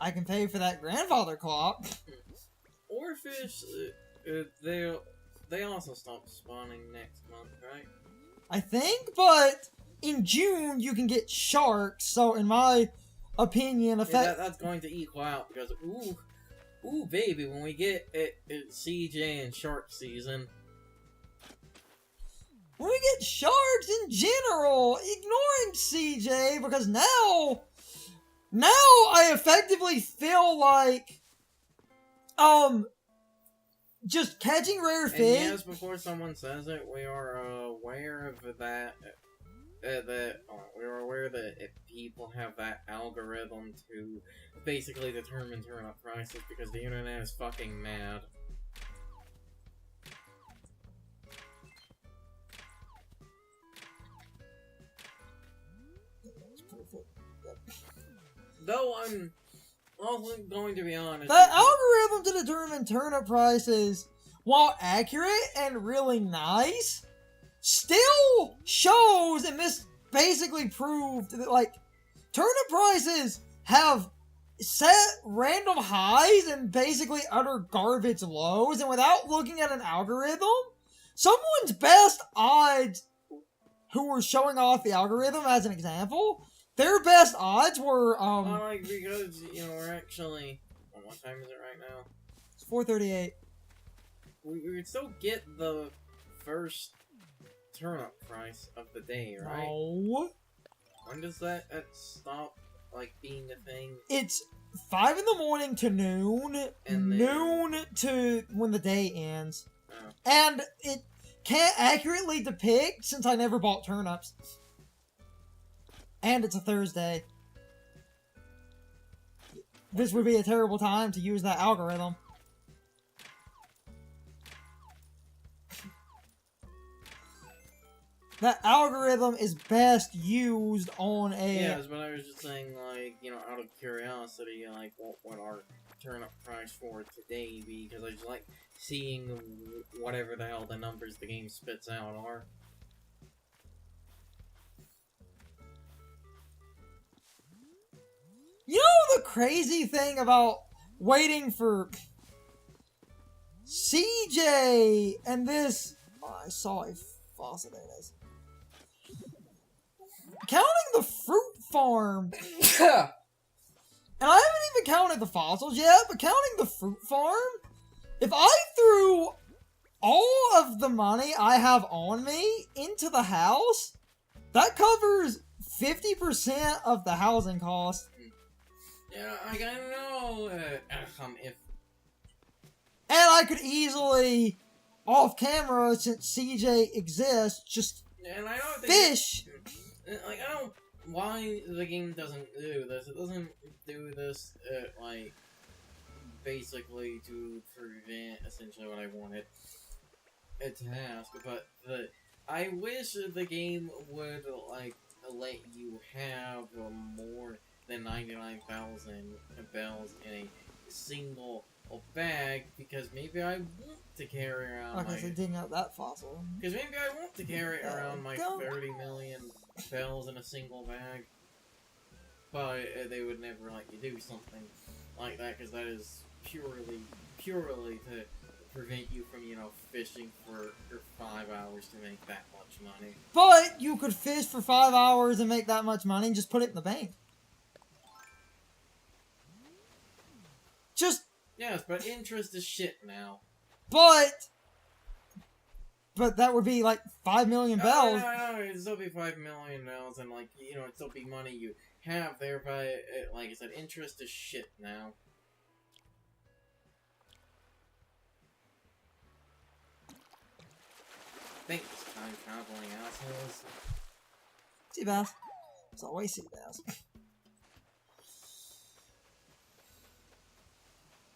I can pay for that grandfather clock. Or fish, they also stop spawning next month, right? I think, but in June you can get sharks, so in my opinion, That's going to equal out because, ooh, baby, when we get it CJ and shark season. When we get sharks in general, ignoring CJ, because now I effectively feel like, just catching rare fish. And yes, before someone says it, we are aware of that. We are aware that if people have that algorithm to basically determine turnip prices because the internet is fucking mad. Though I'm also going to be honest. The algorithm to determine turnip prices, while accurate and really nice, still shows, and this basically proved that, like, turnip prices have set random highs and basically utter garbage lows, and without looking at an algorithm, someone's best odds who were showing off the algorithm as an example, their best odds were, because, we're actually... What time is it right now? It's 4:38. We would still get the first turnip price of the day, right? No. When does that stop, being a thing? It's 5 in the morning to noon, And noon to when the day ends. Oh. And it can't accurately depict since I never bought turnips. And it's a Thursday. This would be a terrible time to use that algorithm. That algorithm is best used on a... Yes, but I was just saying, out of curiosity, what would our turnip price for today be? Because I just like seeing whatever the hell the numbers the game spits out are. You know the crazy thing about waiting for CJ and this... Oh, I saw a faucet. There it is. Counting the fruit farm. And I haven't even counted the fossils yet, but counting the fruit farm, if I threw all of the money I have on me into the house, that covers 50% of the housing cost. Yeah, I don't know if... And I could easily, off camera, since CJ exists, just and I don't fish. I don't... Why the game doesn't do this. It doesn't do this, basically to prevent essentially what I wanted it to ask, but I wish the game would, let you have more than 99,000 bells in a single bag, because maybe I want to carry around Okay, so digging out that fossil. Because maybe I want to carry around my 30 million bells in a single bag. But they would never let you do something like that, because that is purely to prevent you from, fishing for 5 hours to make that much money. But you could fish for 5 hours and make that much money and just put it in the bank. Just... Yes, but interest is shit now. But that would be 5 million bells. No, it'd still be 5 million bells, and it'd still be money you have there, but like I said, interest is shit now. Thanks, time traveling assholes. Sea bass. It's always sea bass.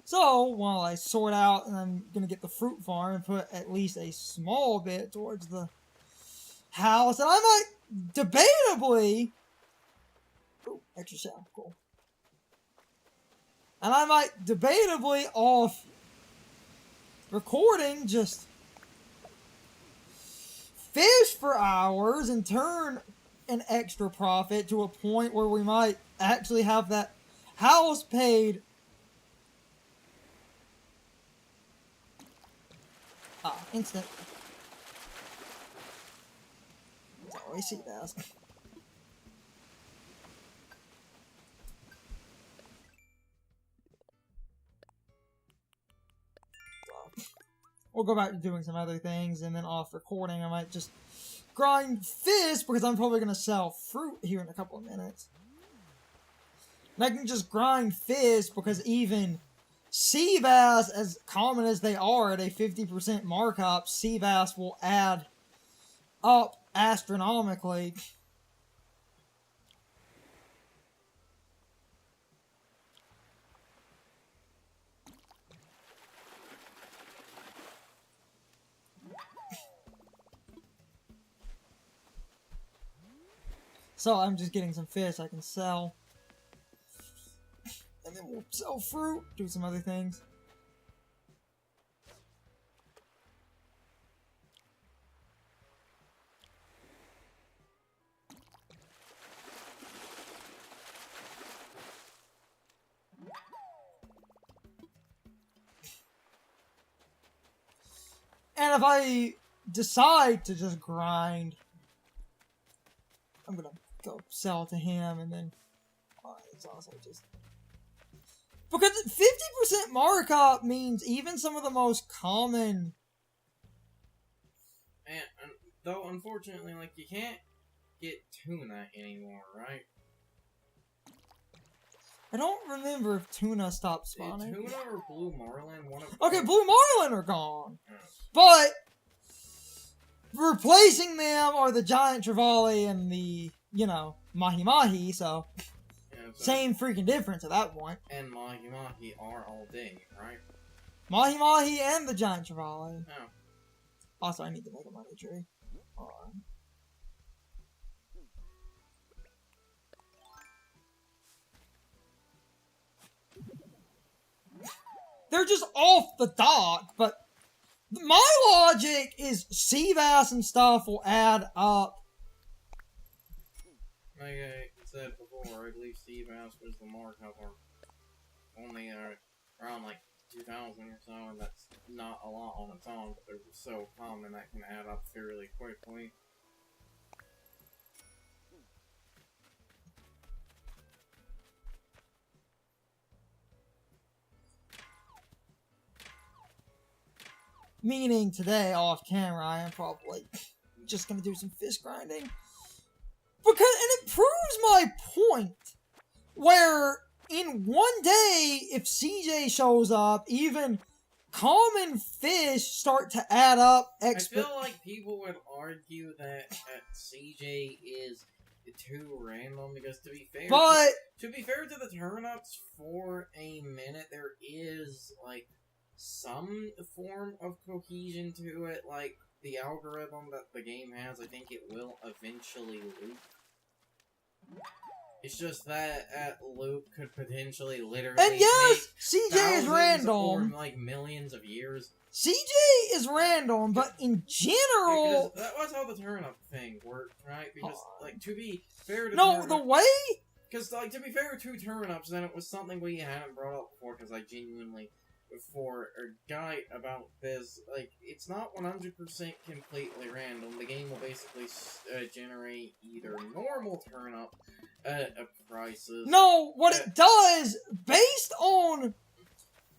So, while I sort out, and I'm gonna get the fruit farm and put at least a small bit towards the house, and I might debatably... Ooh, extra shell, cool. And I might debatably, off recording, just fish for hours and turn an extra profit to a point where we might actually have that house paid. Instant. It's always Seabass. We'll go back to doing some other things, and then off recording I might just grind fish, because I'm probably going to sell fruit here in a couple of minutes. And I can just grind fish, because even sea bass, as common as they are at a 50% markup, sea bass will add up astronomically. So I'm just getting some fish I can sell. And then we'll sell fruit, do some other things. And if I decide to just grind, I'm gonna go sell to him, and then it's also just because 50% markup means even some of the most common. And though unfortunately, like, you can't get tuna anymore, right? I don't remember if tuna stopped spawning. Tuna or blue marlin, one of Okay, them. blue marlin are gone, Yeah. but replacing them are the giant trevally and the, you know, mahi mahi. So Yeah, so same freaking difference at that point. and mahi mahi are all day, right? Mahi mahi and the giant trevally. Oh. Also, I need to make a money tree. Hold on. They're just off the dock, but my logic is sea bass and stuff will add up. Like I said before, I believe sea bass was the markup, or only around like 2,000 or so, and that's not a lot on its own, but they're so common that can add up fairly quickly. Meaning today, off camera, I am probably just gonna do some fish grinding. Because, and it proves my point, where in one day, if CJ shows up, even common fish start to add up. I feel like people would argue that CJ is too random, because to be fair, but to be fair to the turnips, for a minute there is like some form of cohesion to it. Like the algorithm that the game has, I think it will eventually loop. It's just that loop could potentially literally and yes, take CJ is thousands random. or like millions of years. CJ is random, but in general, Because that was how the turnip thing worked, right? Because like to be fair to no, the way. because like to be fair to turnips, then it was something we hadn't brought up before. Because I genuinely, for a guy about this, like it's not 100% completely random. The game will basically generate either normal turnip prices. No, what it does, based on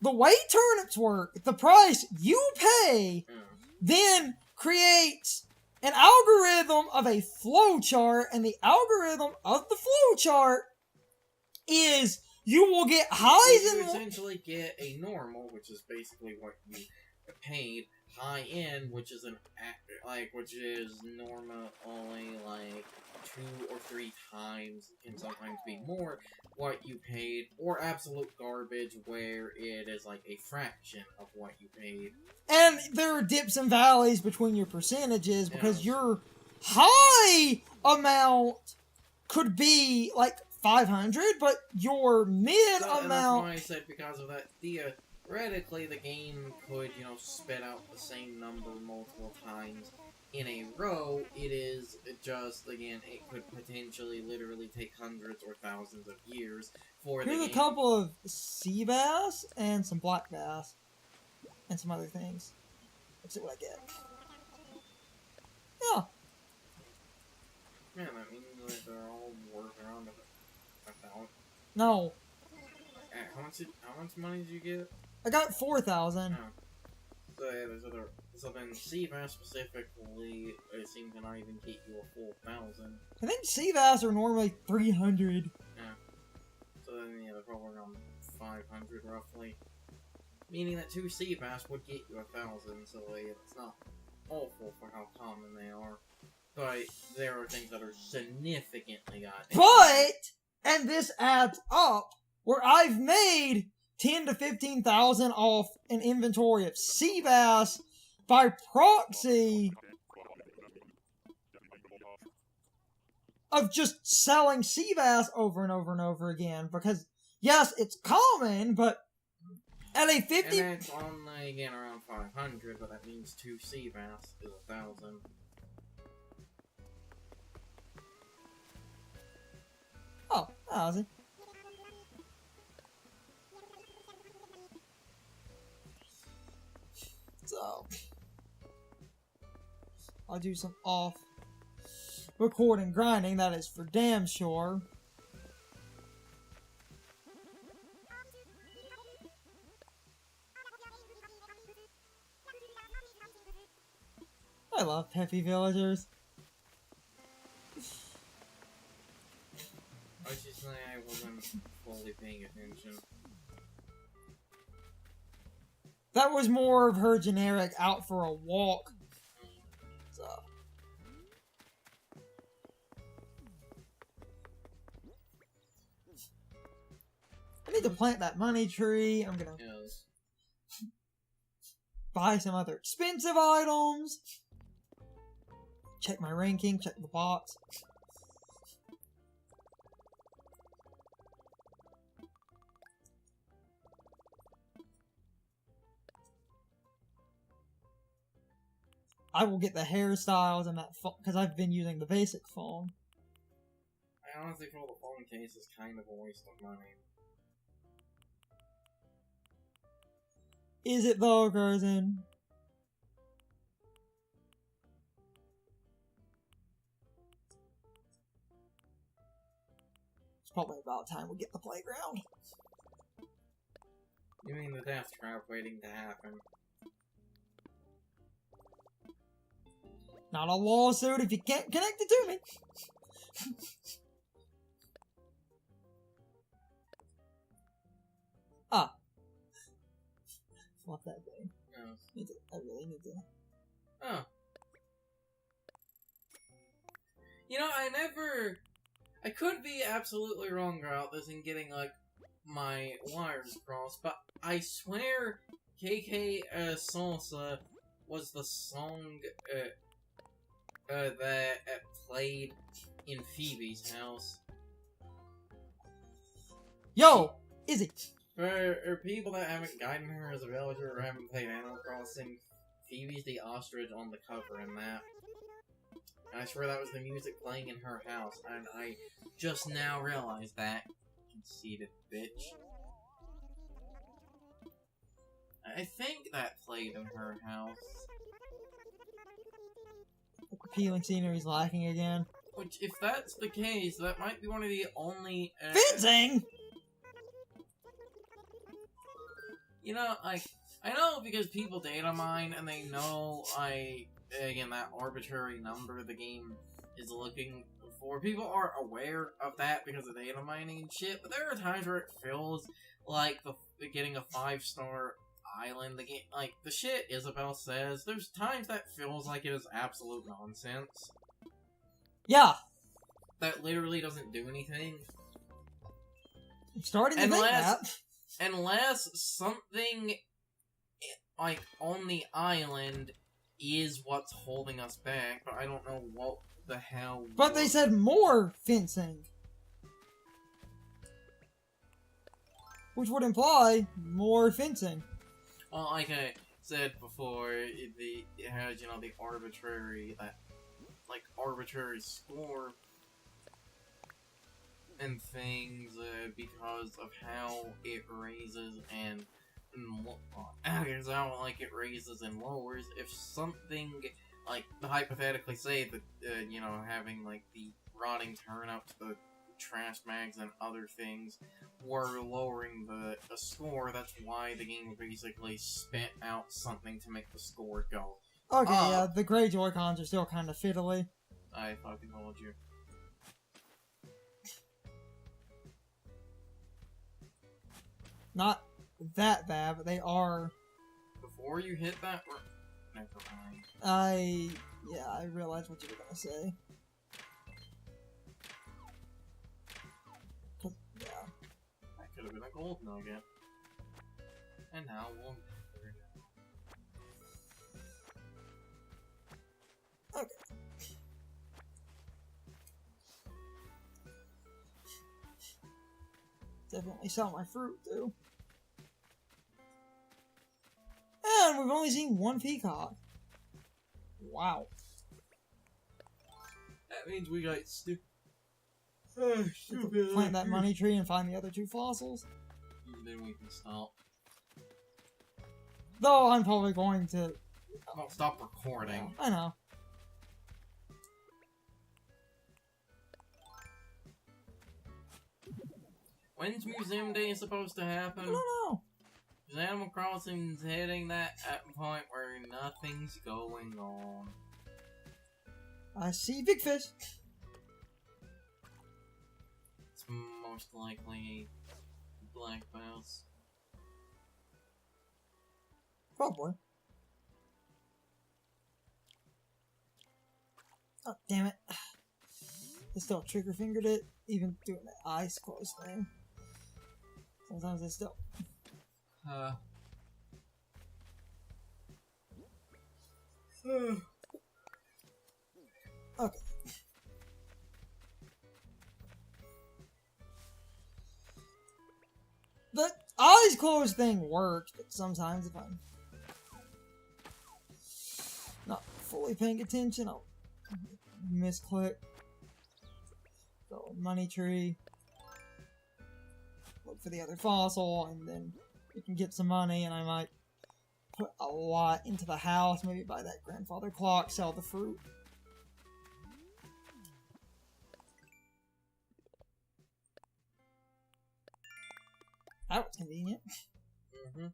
the way turnips work, the price you pay then creates an algorithm of a flowchart, and the algorithm of the flowchart is you will get highs You in essentially get a normal, which is basically what you paid. High end, which is which is normally like 2 or 3 times, can sometimes be more, what you paid, or absolute garbage, where it is like a fraction of what you paid. and there are dips and valleys between your percentages, because Yeah. your high amount could be like 500, but your mid So, and that's amount. why I said, because of that, theoretically the game could, spit out the same number multiple times in a row, it is just, again, it could potentially literally take hundreds or thousands of years for the Here's a game. couple of sea bass and some black bass. And some other things. Let's see what I get. Yeah. Yeah, that means that they're all worth around $1,000. No. How much money did you get? I got 4,000. Oh. So yeah, there's other. So then, sea bass specifically, it seems to not even get you a full 1,000. I think sea bass are normally 300. So then, yeah, they're probably around 500 roughly. Meaning that 2 sea bass would get you 1,000. So yeah, it's not awful for how common they are. But there are things that are significantly gotten. But, and this adds up, where I've made 10 to 15,000 off an inventory of sea bass by proxy of just selling sea bass over and over and over again. Because, yes, it's common, but at a 50... And that's only, again, around 500, but that means 2 sea bass is 1,000. Oh, how's it? So, I'll do some off recording grinding, that is for damn sure. I love peppy villagers. I was just saying I wasn't fully paying attention. That was more of her generic out for a walk. So. I need to plant that money tree. I'm gonna Yes. buy some other expensive items. Check my ranking, check the box. I will get the hairstyles and that because I've been using the basic phone. I honestly feel the phone case is kind of a waste of money. Is it though, Gerson? It's probably about time we get the playground. You mean the death trap waiting to happen? Not a lawsuit if you can't connect it to me. Ah. Flop that thing. No. I really need to. Oh. You know, I could be absolutely wrong about this and getting, like, my wires crossed, but I swear KK Salsa was the song, that played in Phoebe's house. Yo! Izzy! For people that haven't gotten her as a villager or haven't played Animal Crossing, Phoebe's the ostrich on the cover in that. And I swear that was the music playing in her house, and I just now realized that. Conceited bitch. I think that played in her house. Appealing scenery's lacking again. Which, if that's the case, that might be one of the only... Fencing! You know, I know because people data mine, and they know again, that arbitrary number the game is looking for. People are aware of that because of data mining and shit, but there are times where it feels like getting a 5-star island, the game, like, the shit Isabelle says, there's times that feels like it is absolute nonsense. Yeah! That literally doesn't do anything. I'm starting to think that. Unless something, like, on the island is what's holding us back, but I don't know what the hell... But they said more fencing. Which would imply more fencing. Well, like, said before, it has, you know, the arbitrary score and things because of how it raises and how like it raises and lowers. If something like hypothetically say that you know, having like the rotting turnips, the trash bags, and other things were lowering the score, that's why the game basically spit out something to make the score go. Okay, yeah, the gray Joy-Cons are still kind of fiddly. I fucking told you. Not that bad, but they are. Before you hit that, never mind. I realized what you were gonna say. Yeah. That could have been a gold nugget. And now we'll. Okay. Definitely sell my fruit, too. And we've only seen one peacock. Wow. That means we got Plant that money tree and find the other 2 fossils. Then we can stop. Though I'm probably going to... I'll stop recording. Yeah, I know. When's Museum Day supposed to happen? I don't know. Because Animal Crossing's hitting that at a point where nothing's going on. I see big fish. It's most likely black bass. Probably. Oh, damn it. I still trigger fingered it, even doing the eyes closed thing. Sometimes I still... Okay. The eyes closed thing works, but sometimes if I'm not fully paying attention, I'll misclick. Go money tree. Look for the other fossil, and then we can get some money, and I might put a lot into the house, maybe buy that grandfather clock, sell the fruit. That was convenient. Mm-hmm.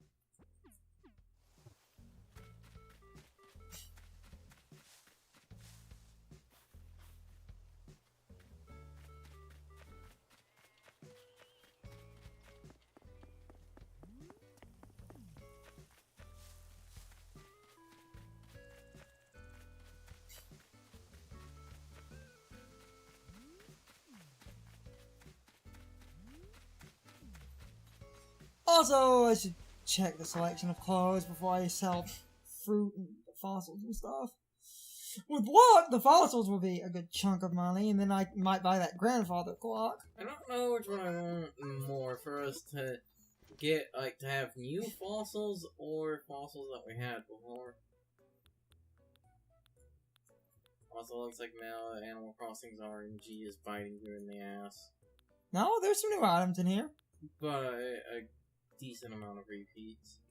Also, I should check the selection of clothes before I sell fruit and fossils and stuff. With luck, the fossils will be a good chunk of money, and then I might buy that grandfather clock. I don't know which one I want more, for us to get, like, to have new fossils or fossils that we had before. Also, looks like now that Animal Crossing's RNG is biting you in the ass. No, there's some new items in here. But a decent amount of repeats.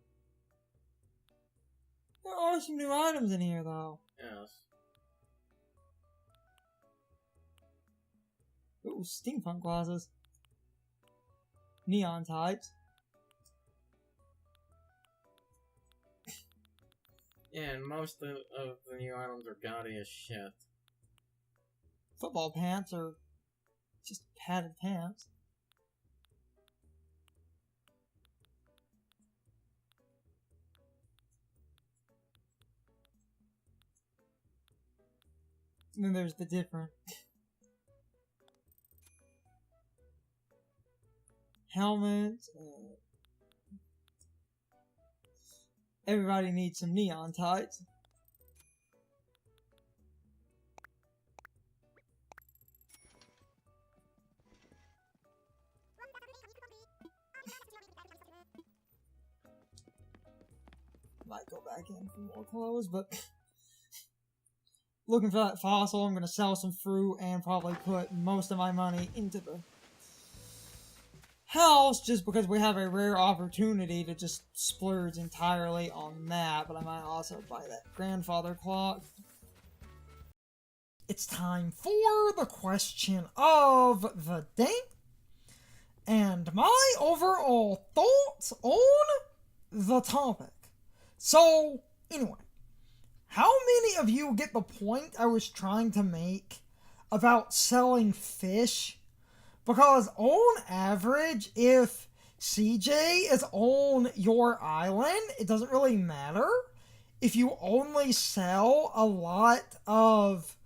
There are some new items in here, though. Yes. Ooh, steampunk glasses. Neon types. Yeah, and most of the new items are gaudy as shit. Football pants are just padded pants. And then there's the different helmets. Everybody needs some neon tights. might go back in for more clothes, but looking for that fossil. I'm going to sell some fruit and probably put most of my money into the house just because we have a rare opportunity to just splurge entirely on that, but I might also buy that grandfather clock. It's time for the question of the day and my overall thoughts on the topic. So, anyway, how many of you get the point I was trying to make about selling fish? Because on average, if CJ is on your island, it doesn't really matter if you only sell a lot of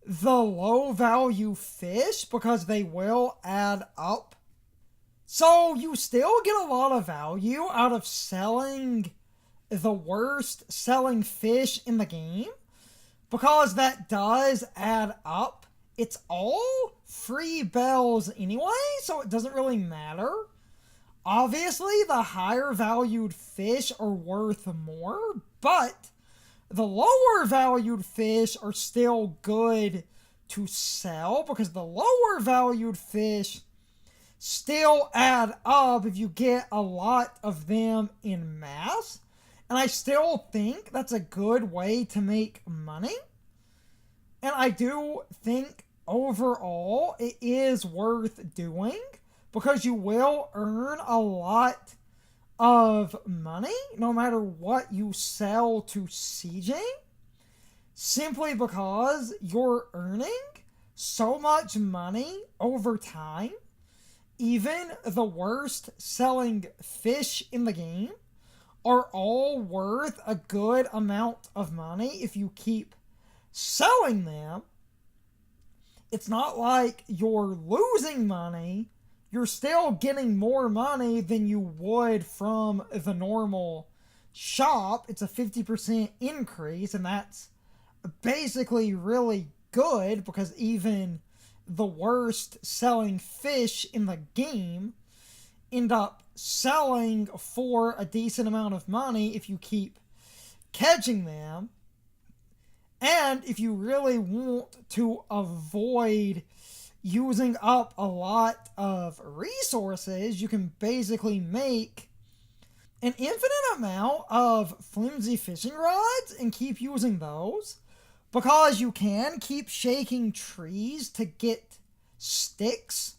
the low value fish because they will add up. So you still get a lot of value out of selling the worst selling fish in the game because that does add up. It's all free bells anyway, so it doesn't really matter. Obviously, the higher valued fish are worth more, but the lower valued fish are still good to sell because the lower valued fish still add up if you get a lot of them in mass. And I still think that's a good way to make money. And I do think overall it is worth doing because you will earn a lot of money no matter what you sell to CJ, simply because you're earning so much money over time. Even the worst selling fish in the game are all worth a good amount of money if you keep selling them. It's not like you're losing money. You're still getting more money than you would from the normal shop. It's a 50% increase, and that's basically really good because even the worst selling fish in the game end up selling for a decent amount of money if you keep catching them. And if you really want to avoid using up a lot of resources, you can basically make an infinite amount of flimsy fishing rods and keep using those because you can keep shaking trees to get sticks.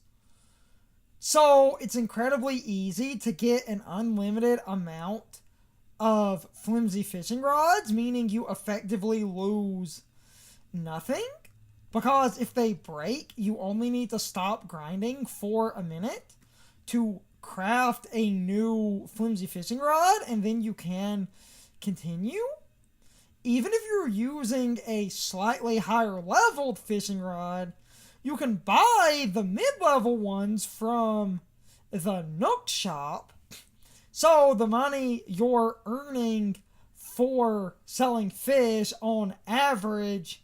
So it's incredibly easy to get an unlimited amount of flimsy fishing rods, meaning you effectively lose nothing. Because if they break, you only need to stop grinding for a minute to craft a new flimsy fishing rod, and then you can continue. Even if you're using a slightly higher leveled fishing rod, you can buy the mid-level ones from the Nook shop. So the money you're earning for selling fish on average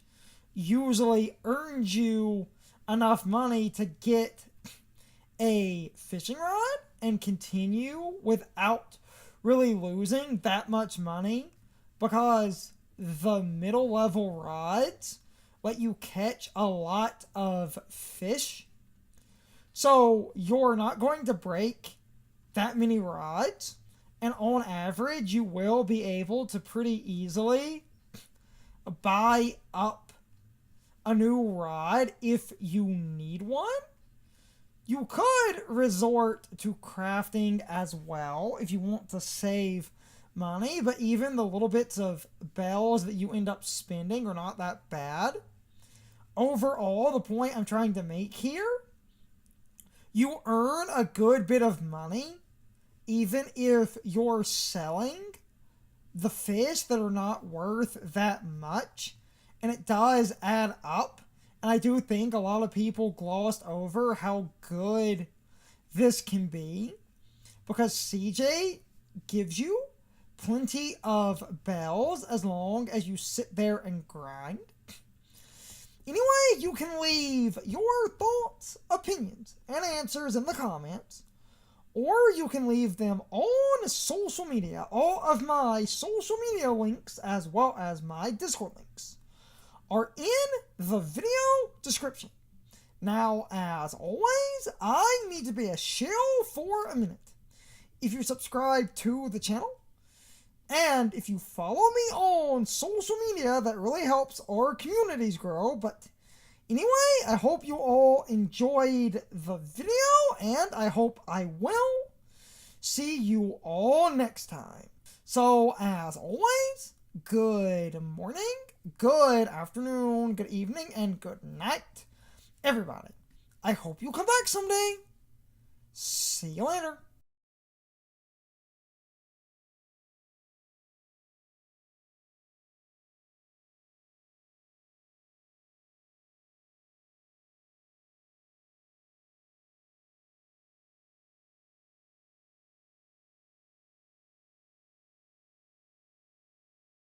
usually earns you enough money to get a fishing rod and continue without really losing that much money because the middle level rods let you catch a lot of fish. So you're not going to break that many rods, and on average you will be able to pretty easily buy up a new rod if you need one. You could resort to crafting as well if you want to save money, but even the little bits of bells that you end up spending are not that bad. Overall, the point I'm trying to make here, you earn a good bit of money even if you're selling the fish that are not worth that much, and it does add up. And I do think a lot of people glossed over how good this can be because CJ gives you plenty of bells as long as you sit there and grind. Anyway, you can leave your thoughts, opinions, and answers in the comments, or you can leave them on social media. All of my social media links, as well as my Discord links, are in the video description. Now, as always, I need to be a shill for a minute. If you subscribe to the channel, and if you follow me on social media, that really helps our communities grow. But anyway, I hope you all enjoyed the video, and I hope I will see you all next time. So, as always, good morning, good afternoon, good evening, and good night, everybody. I hope you come back someday. See you later.